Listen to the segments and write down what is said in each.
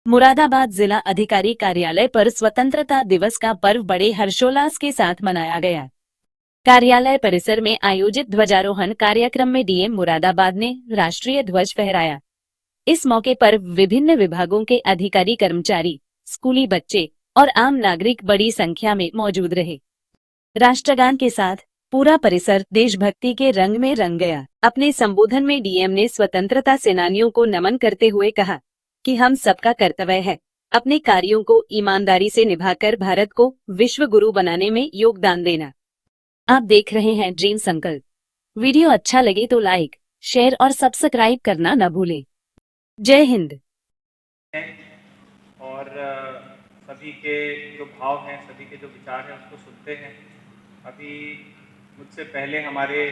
मुरादाबाद जिला अधिकारी कार्यालय पर स्वतंत्रता दिवस का पर्व बड़े हर्षोल्लास के साथ मनाया गया। कार्यालय परिसर में आयोजित ध्वजारोहण कार्यक्रम में डीएम मुरादाबाद ने राष्ट्रीय ध्वज फहराया। इस मौके पर विभिन्न विभागों के अधिकारी, कर्मचारी, स्कूली बच्चे और आम नागरिक बड़ी संख्या में मौजूद रहे। राष्ट्रगान के साथ पूरा परिसर देशभक्ति के रंग में रंग गया। अपने संबोधन में डीएम ने स्वतंत्रता सेनानियों को नमन करते हुए कहा कि हम सबका कर्तव्य है अपने कार्यों को ईमानदारी से निभाकर भारत को विश्व गुरु बनाने में योगदान देना। आप देख रहे हैं ड्रीम संकल्प। वीडियो अच्छा लगे तो लाइक, शेयर और सब्सक्राइब करना न भूलें। जय हिंद। और सभी के जो भाव हैं, सभी के जो विचार हैं उसको सुनते हैं। अभी मुझसे पहले हमारे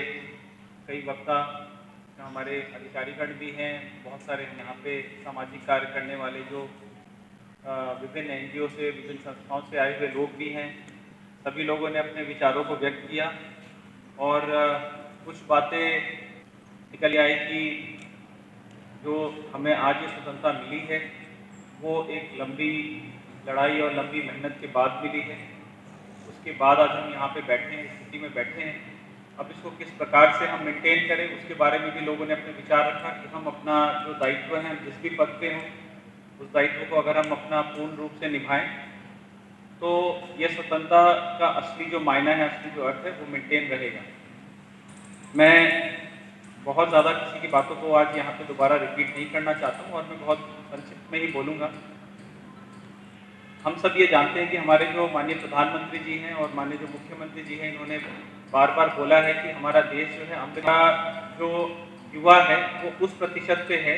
कई वक्ता, हमारे अधिकारीगण भी हैं, बहुत सारे यहाँ पे सामाजिक कार्य करने वाले जो विभिन्न एनजीओ से, विभिन्न संस्थाओं से आए हुए लोग भी हैं। सभी लोगों ने अपने विचारों को व्यक्त किया और कुछ बातें निकल आई कि जो हमें आज ये स्वतंत्रता मिली है वो एक लंबी लड़ाई और लंबी मेहनत के बाद मिली है। उसके बाद आज हम यहाँ पे बैठे हैं, स्थिति में बैठे हैं। अब इसको किस प्रकार से हम मेंटेन करें उसके बारे में भी लोगों ने अपने विचार रखा कि हम अपना जो दायित्व है, हम जिस भी पद पे हों, उस दायित्व को अगर हम अपना पूर्ण रूप से निभाएं तो ये स्वतंत्रता का असली जो मायना है, असली जो अर्थ है वो मेंटेन रहेगा। मैं बहुत ज़्यादा किसी की बातों को आज यहाँ पे दोबारा रिपीट नहीं करना चाहता हूँ और मैं बहुत संक्षिप्त में ही बोलूँगा। हम सब ये जानते हैं कि हमारे जो माननीय प्रधानमंत्री जी हैं और माननीय जो मुख्यमंत्री जी हैं, इन्होंने बार बार बोला है कि हमारा देश जो है, हमारा जो युवा है वो उस प्रतिशत पे है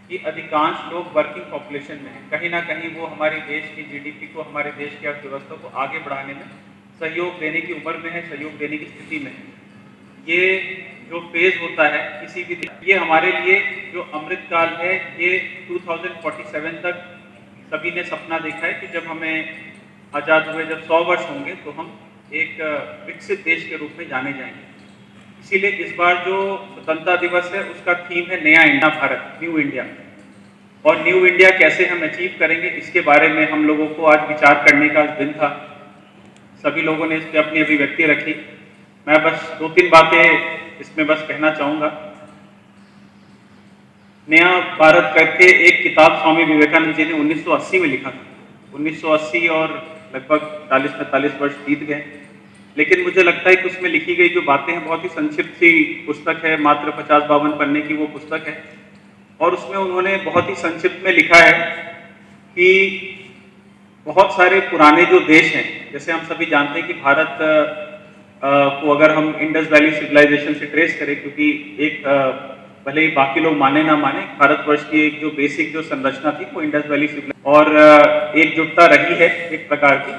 कि अधिकांश लोग वर्किंग पॉपुलेशन में हैं। कहीं ना कहीं वो हमारे देश की जीडीपी को, हमारे देश की अर्थव्यवस्था को आगे बढ़ाने में सहयोग देने की उम्र में है, सहयोग देने की स्थिति में है। ये जो फेज होता है किसी भी, ये हमारे लिए जो अमृत काल है, ये 2047 तक सभी ने सपना देखा है कि जब हमें आज़ाद हुए, जब 100 वर्ष होंगे तो हम एक विकसित देश के रूप में जाने जाएंगे। इसीलिए इस बार जो स्वतंत्रता दिवस है उसका थीम है नया इंडिया भारत, न्यू इंडिया। और न्यू इंडिया कैसे हम अचीव करेंगे इसके बारे में हम लोगों को आज विचार करने का दिन था। सभी लोगों ने इस पर अपनी अभिव्यक्ति रखी। मैं बस 2-3 बातें इसमें बस कहना चाहूँगा। नया भारत करके एक किताब स्वामी विवेकानंद जी ने 1980 में लिखा था। 1980 और लगभग 40-45 वर्ष बीत गए, लेकिन मुझे लगता है कि उसमें लिखी गई जो बातें हैं बहुत ही संक्षिप्त सी पुस्तक है, मात्र 50-52 पन्ने की वो पुस्तक है। और उसमें उन्होंने बहुत ही संक्षिप्त में लिखा है कि बहुत सारे पुराने जो देश हैं, जैसे हम सभी जानते हैं कि भारत को अगर हम इंडस वैली सिविलाइजेशन से ट्रेस करें, क्योंकि एक भले ही बाकी लोग माने ना माने, भारतवर्ष की एक जो बेसिक जो संरचना थी वो इंडस वैली सिविलाइजेशन और एकजुटता रही है एक प्रकार की।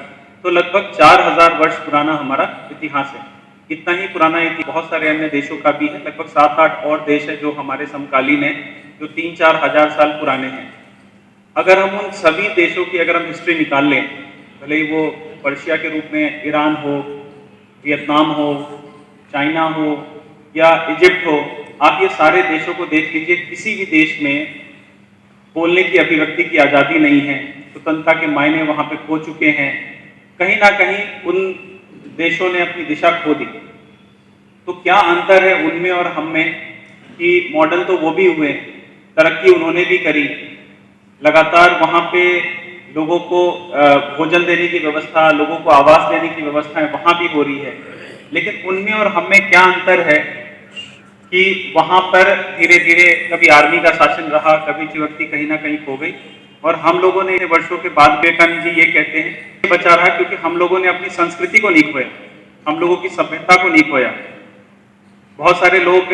तो लगभग 4000 वर्ष पुराना हमारा इतिहास है। इतना ही पुराना इतिहास बहुत सारे अन्य देशों का भी है। लगभग 7-8 और देश है जो हमारे समकालीन है, जो 3-4 हजार साल पुराने हैं। अगर हम उन सभी देशों की अगर हम हिस्ट्री निकाल लें, भले ही वो पर्शिया के रूप में ईरान हो, वियतनाम हो, चाइना हो या इजिप्ट हो, आप ये सारे देशों को देख लीजिए, किसी भी देश में बोलने की, अभिव्यक्ति की आज़ादी नहीं है। स्वतंत्रता के मायने वहाँ पे खो चुके हैं। कहीं ना कहीं उन देशों ने अपनी दिशा खो दी। तो क्या अंतर है उनमें और हम में कि मॉडर्न तो वो भी हुए, तरक्की उन्होंने भी करी, लगातार वहाँ पे लोगों को भोजन देने की व्यवस्था, लोगों को आवास देने की व्यवस्था है वहाँ भी हो रही है। लेकिन उनमें और हम में क्या अंतर है कि वहाँ पर धीरे धीरे कभी आर्मी का शासन रहा, कभी चिवक्ति कहीं ना कहीं खो गई। और हम लोगों ने वर्षों के बाद, विवेकानंद जी ये कहते हैं, बचा रहा क्योंकि हम लोगों ने अपनी संस्कृति को नहीं खोया, हम लोगों की सभ्यता को नहीं खोया। बहुत सारे लोग